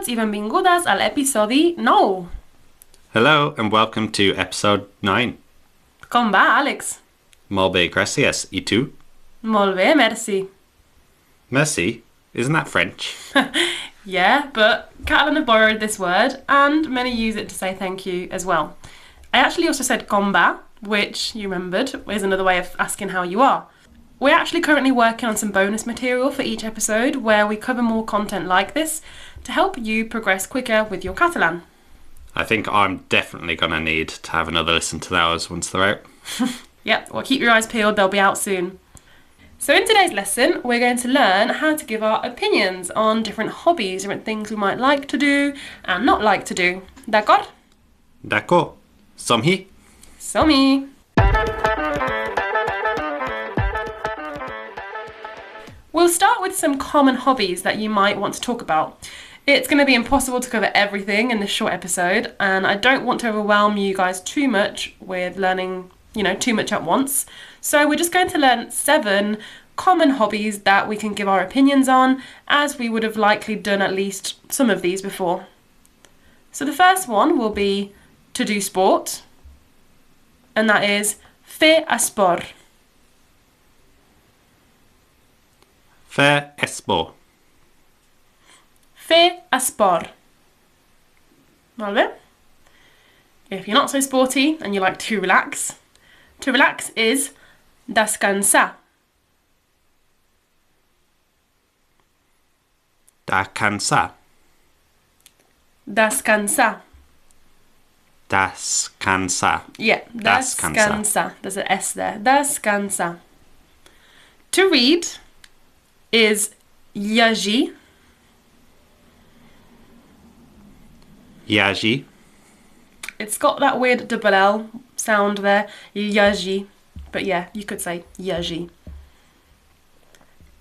Benvinguts i benvingudes al episodi 9. Hello and welcome to episode 9. Com va, Alex? Molt bé, gràcies. I tu? Molt bé, merci. Merci? Isn't that French? Yeah, but Catalan have borrowed this word and many use it to say thank you as well. I actually also said com va, which you remembered is another way of asking how you are. We're actually currently working on some bonus material for each episode where we cover more content like this to help you progress quicker with your Catalan. I think I'm definitely going to need to have another listen to those once they're out. Yep, well keep your eyes peeled, they'll be out soon. So in today's lesson, we're going to learn how to give our opinions on different hobbies, different things we might like to do and not like to do. D'accord? D'accord. Som-hi. Som-hi! We'll start with some common hobbies that you might want to talk about. It's going to be impossible to cover everything in this short episode, and I don't want to overwhelm you guys too much with learning, too much at once. So we're just going to learn 7 common hobbies that we can give our opinions on, as we would have likely done at least some of these before. So the first one will be to do sport, and that is fer esport. Fer esport. Fer esport. Molt bé. If you're not so sporty and you like to relax is descansar. Descansar. Descansar. Descansar. Yeah, descansar. There's an S there. Descansar. To read is llegir. Llegir. It's got that weird double L sound there. Llegir. But yeah, you could say llegir.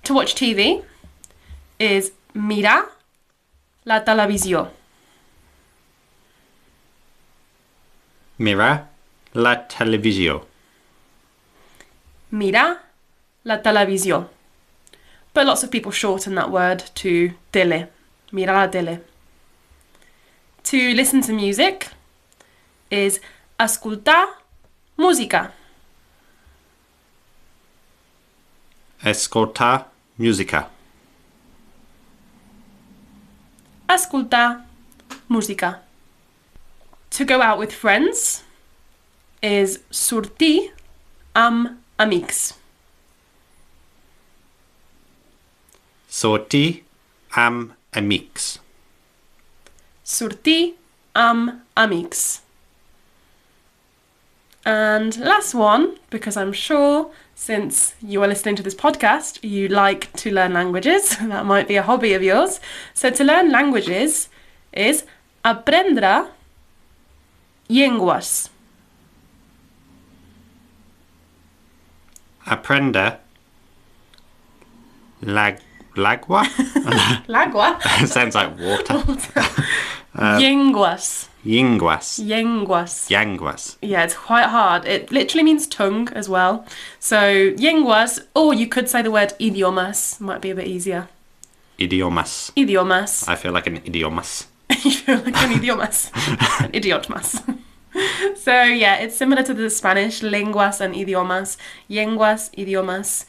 To watch TV is mirar la televisió. Mirar la televisió. Mirar la televisió. But lots of people shorten that word to tele. Mirar la tele. To listen to music is ascoltar música. Escoltar música. Ascoltar música. To go out with friends is sortir amb amics. Sortir amb amics. Sortir amb amics. And last one, because I'm sure since you are listening to this podcast, you like to learn languages. That might be a hobby of yours. So to learn languages is aprendre llengües. Aprender l'agua? L'agua? Sounds like water. Llengües. Llengües. Llengües. Llengües. Yeah, it's quite hard. It literally means tongue as well. So, llengües, or you could say the word idiomas. Might be a bit easier. Idiomas. Idiomas. I feel like an idiomas. You feel like an idiomas. An idiotmas. So, yeah, it's similar to the Spanish, lenguas and idiomas. Lenguas, idiomas.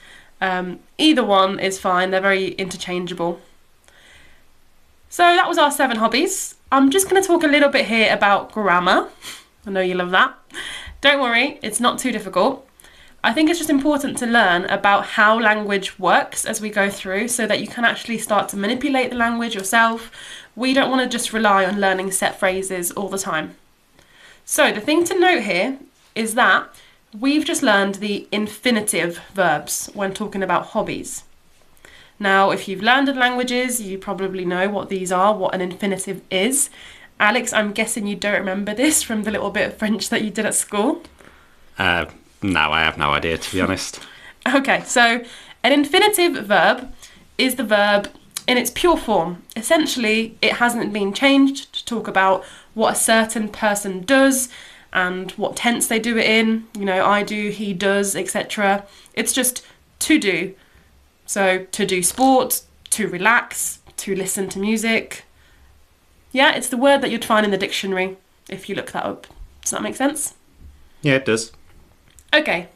Either one is fine. They're very interchangeable. So that was our 7 hobbies. I'm just going to talk a little bit here about grammar. I know you love that. Don't worry, it's not too difficult. I think it's just important to learn about how language works as we go through so that you can actually start to manipulate the language yourself. We don't want to just rely on learning set phrases all the time. So the thing to note here is that we've just learned the infinitive verbs when talking about hobbies. Now, if you've learned the languages, you probably know what these are, what an infinitive is. Alex, I'm guessing you don't remember this from the little bit of French that you did at school? No, I have no idea, to be honest. Okay, so an infinitive verb is the verb in its pure form. Essentially, it hasn't been changed to talk about what a certain person does and what tense they do it in. I do, he does, etc. It's just to do. So to do sport, to relax, to listen to music, Yeah, it's the word that you'd find in the dictionary if you look that up. Does that make sense? Yeah, it does. Okay,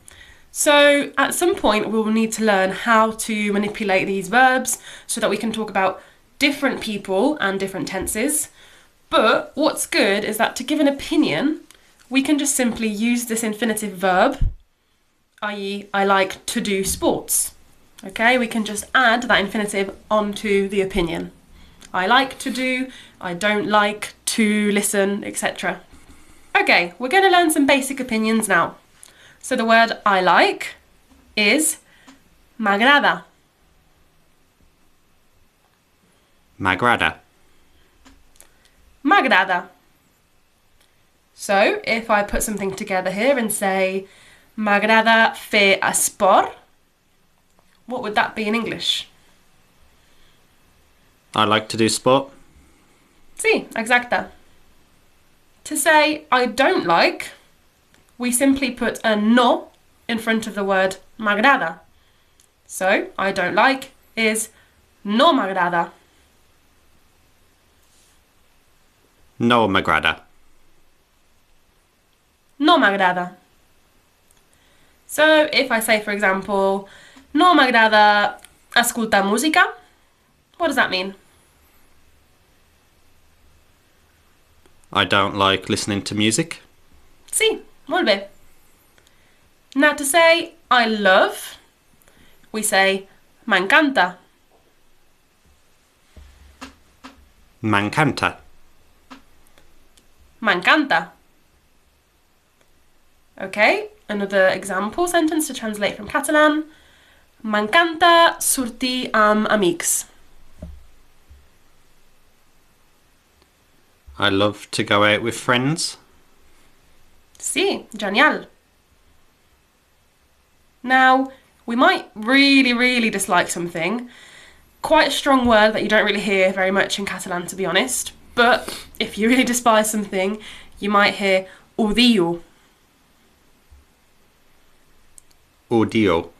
so at some point we will need to learn how to manipulate these verbs so that we can talk about different people and different tenses. But what's good is that to give an opinion, we can just simply use this infinitive verb, i.e. I like to do sports. Okay, we can just add that infinitive onto the opinion. I like to do, I don't like to listen, etc. Okay, we're going to learn some basic opinions now. So the word I like is m'agrada. M'agrada. M'agrada. So if I put something together here and say m'agrada fer esport, what would that be in English? I like to do sport. Sí, exacta. To say I don't like, we simply put a no in front of the word m'agrada. So, I don't like is no m'agrada. No m'agrada. No m'agrada. So, if I say, for example, no m'agrada escoltar música, what does that mean? I don't like listening to music. Sí, molt bé. Now to say I love, we say m'encanta. M'encanta. M'encanta. Okay, another example sentence to translate from Catalan. M'encanta sortir amb amics. I love to go out with friends. Sí, genial. Now, we might really dislike something. Quite a strong word that you don't really hear very much in Catalan, to be honest. But if you really despise something, you might hear odio. Odio.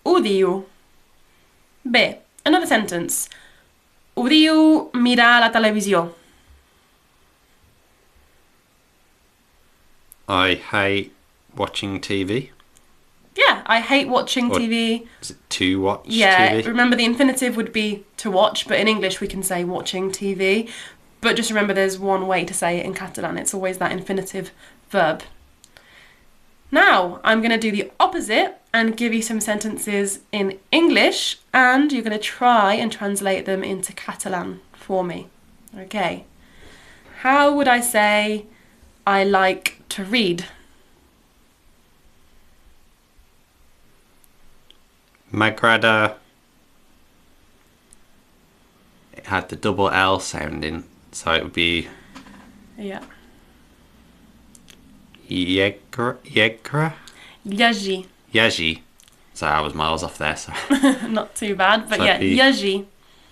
Odio. Bé, another sentence. Odio mirar la televisió. I hate watching TV. Yeah, I hate watching Or TV. Is it to watch Yeah, TV? remember the infinitive would be to watch, but in English we can say watching TV. But just remember there's one way to say it in Catalan. It's always that infinitive verb. Now, I'm going to do the opposite and give you some sentences in English, and you're going to try and translate them into Catalan for me. Okay. How would I say I like to read? M'agrada. It had the double L sounding, so it would be Yeah. Yegra. Llegir. Yaji. So I was miles off there. So Not too bad, but So yeah, the- llegir.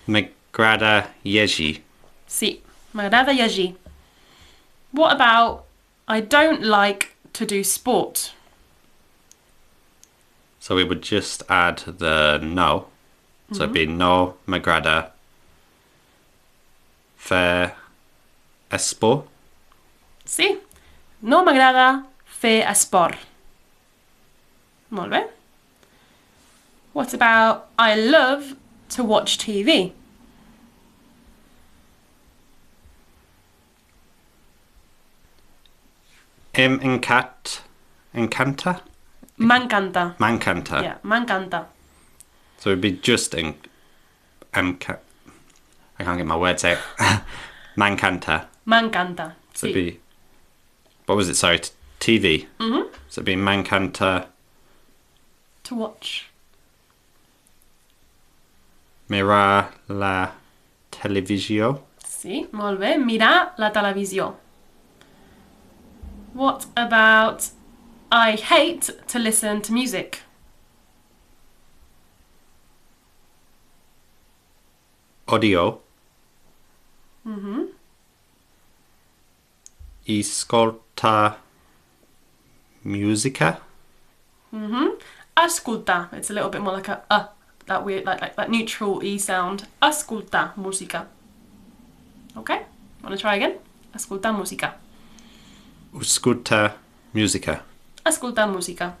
M'agrada yeji. Sí, m'agrada llegir. What about I don't like to do sport? So we would just add the no. So it'd be no m'agrada fer esport. Sí, no m'agrada fer esport. Molt bé. What about I love to watch TV? Encanta? M'encanta. M'encanta. Yeah, m'encanta. So it'd be just I can't get my words out. M'encanta. M'encanta. So Sí. it'd be, what was it? Sorry, TV. Mhm. So it'd be m'encanta To watch. mirar la televisió. Sí, molt bé. Mirar la televisió. What about I hate to listen to music? Odio. Mhm. Ascolta musica. Mhm. Ascolta. It's a little bit more like a that weird like that neutral e sound. Ascolta musica. Okay, want to try again? Ascolta musica. Ascolta musica. Ascolta musica.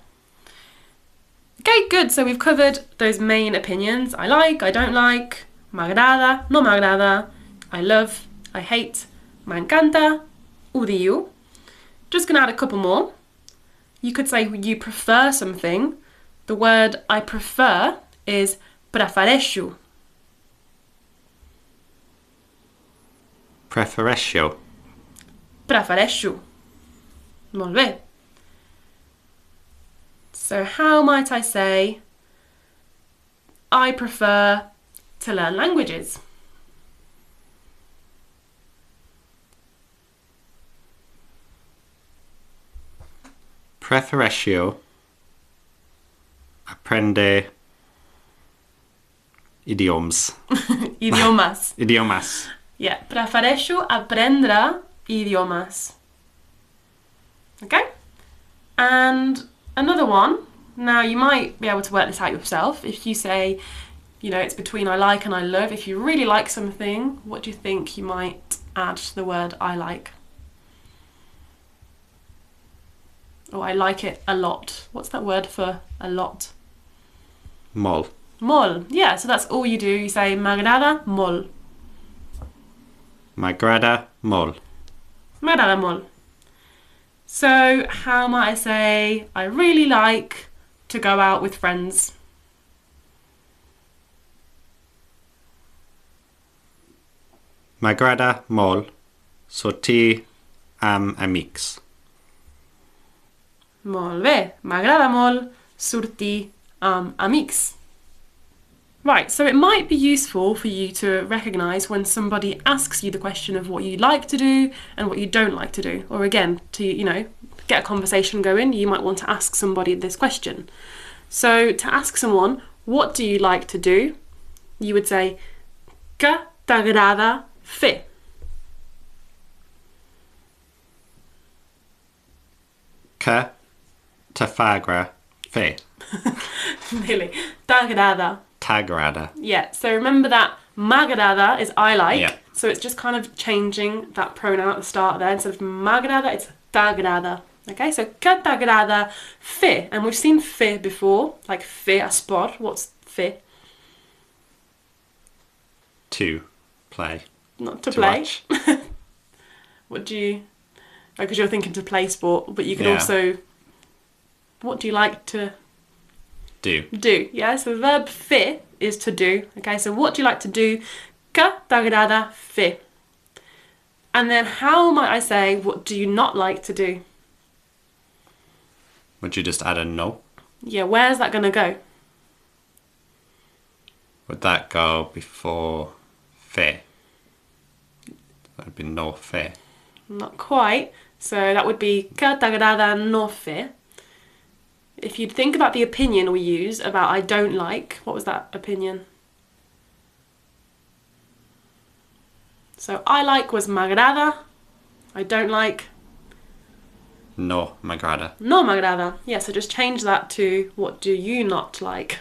Okay, good. So we've covered those main opinions. I like, I don't like, m'agrada, no m'agrada, I love, I hate, m'encanta, odio. Just gonna add a couple more. You could say you prefer something. The word I prefer is prefereixo. Prefereixo. Prefereixo. Molt bé. So how might I say I prefer to learn languages? Prefereixo aprender idioms. Idiomas. Idiomas. Yeah, prefereixo aprendre idiomas. Okay? And another one. Now, you might be able to work this out yourself. If you say, it's between I like and I love. If you really like something, what do you think you might add to the word I like? Oh, I like it a lot. What's that word for a lot? Mol. Mol. Yeah, so that's all you do. You say m'agrada mol. M'agrada mol. M'agrada mol. So how might I say I really like to go out with friends? M'agrada mol sortir amb amics. Molt bé. M'agrada molt sortir amb amics. Right, so it might be useful for you to recognise when somebody asks you the question of what you like to do and what you don't like to do. Or again, to, get a conversation going, you might want to ask somebody this question. So to ask someone, what do you like to do? You would say, què t'agrada fer? Què t'agrada fer? Nearly. T'agrada. T'agrada. Yeah, so remember that m'agrada is I like. Yeah. So it's just kind of changing that pronoun at the start there. Instead of m'agrada, it's t'agrada. Okay, so què t'agrada fer? And we've seen fer before, like fer a sport. What's fer? To play. Not to To play. watch. What do you... Oh, because you're thinking to play sport, but you can Yeah. also... What do you like to Do. do? Yeah, so the verb fer is to do. Okay, so what do you like to do? Què t'agrada fer? And then how might I say, what do you not like to do? Would you just add a no? Yeah, where's that going to go? Would that go before fer? That would be no fer. Not quite. So that would be què t'agrada no fer. If you'd think about the opinion we use about I don't like, what was that opinion? So I like was m'agrada. I don't like No m'agrada. no m'agrada. Yeah, so just change that to what do you not like?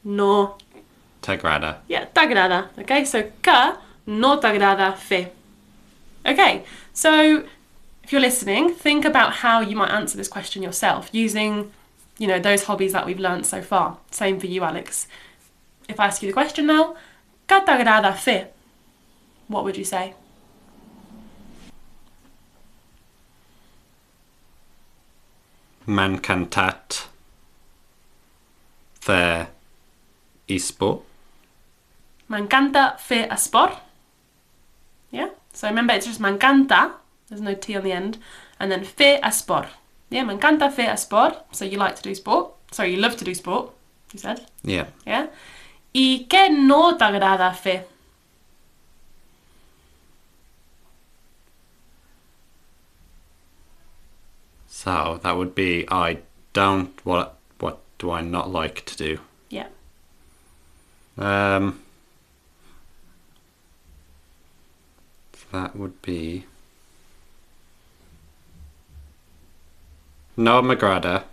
No. T'agrada. Yeah, t'agrada. Okay, so què no t'agrada fer. Okay, so if you're listening, think about how you might answer this question yourself using, those hobbies that we've learned so far. Same for you, Alex. If I ask you the question now, què t'agrada fer? What would you say? M'ha encantat fer esport. M'encanta fer esport. Yeah? So remember, it's just m'encanta. There's no T on the end. And then fer esport. Yeah, m'encanta fer esport. So you like to do sport. Sorry, you love to do sport, you said. Yeah. Yeah? I què no t'agrada fer? So that would be I don't. What do I not like to do? Yeah. That would be no m'agrada.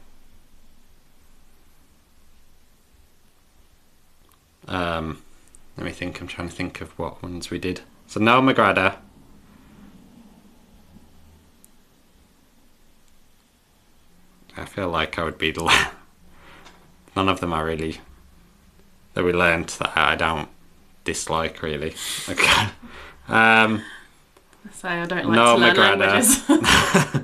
I'm trying to think of what ones we did. So no m'agrada. I feel like I would be the none of them are really that we learned that I don't dislike really. Okay. So I don't like no to learn m'agrada. languages.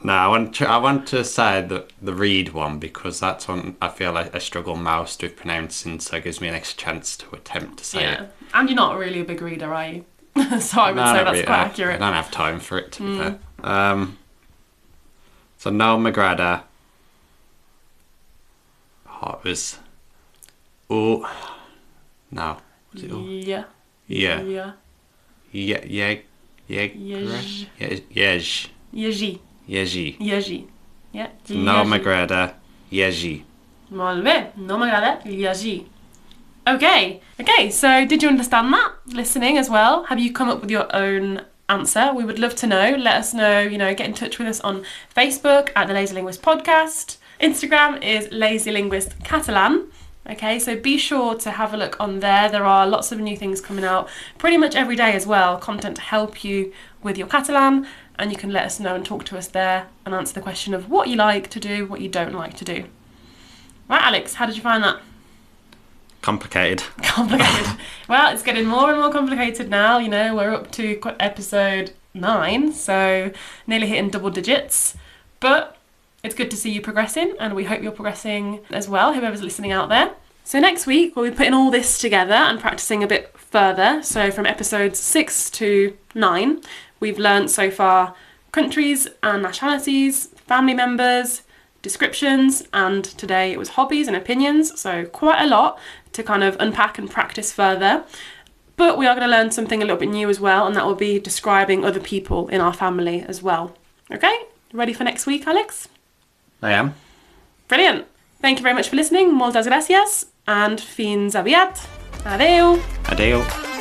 No, I want to say the read one because that's one I feel like I struggle most with pronouncing, so it gives me an extra chance to attempt to say it. And you're not really a big reader, are you? So I would say that's quite accurate. I don't have time for it, to be fair. So no m'agrada. Oh, it was... Oh. No. Was it Yeah. Yeah. Yeah. Yej. Yeji. Yeji. Yeji. Yeah. No m'agrada. Yeji. Molt bé. No m'agrada llegir. Okay, so did you understand that? Listening as well? Have you come up with your own answer? We would love to know. Let us know, get in touch with us on Facebook at the Lazy Linguist Podcast. Instagram is Lazy Linguist Catalan. Okay, so be sure to have a look on there. There are lots of new things coming out pretty much every day as well. Content to help you with your Catalan. And you can let us know and talk to us there and answer the question of what you like to do, what you don't like to do. Right, Alex, how did you find that? Complicated. Well, it's getting more and more complicated now. We're up to episode 9, so nearly hitting double digits. But it's good to see you progressing, and we hope you're progressing as well, whoever's listening out there. So next week, we'll be putting all this together and practicing a bit further. So from episodes 6 to 9, we've learned so far countries and nationalities, family members, descriptions, and today it was hobbies and opinions, so quite a lot to kind of unpack and practice further. But we are going to learn something a little bit new as well, and that will be describing other people in our family as well. Okay, ready for next week, Alex? I am. Brilliant. Thank you very much for listening. Moltes gracias, and fins aviat. Adeu. Adeu.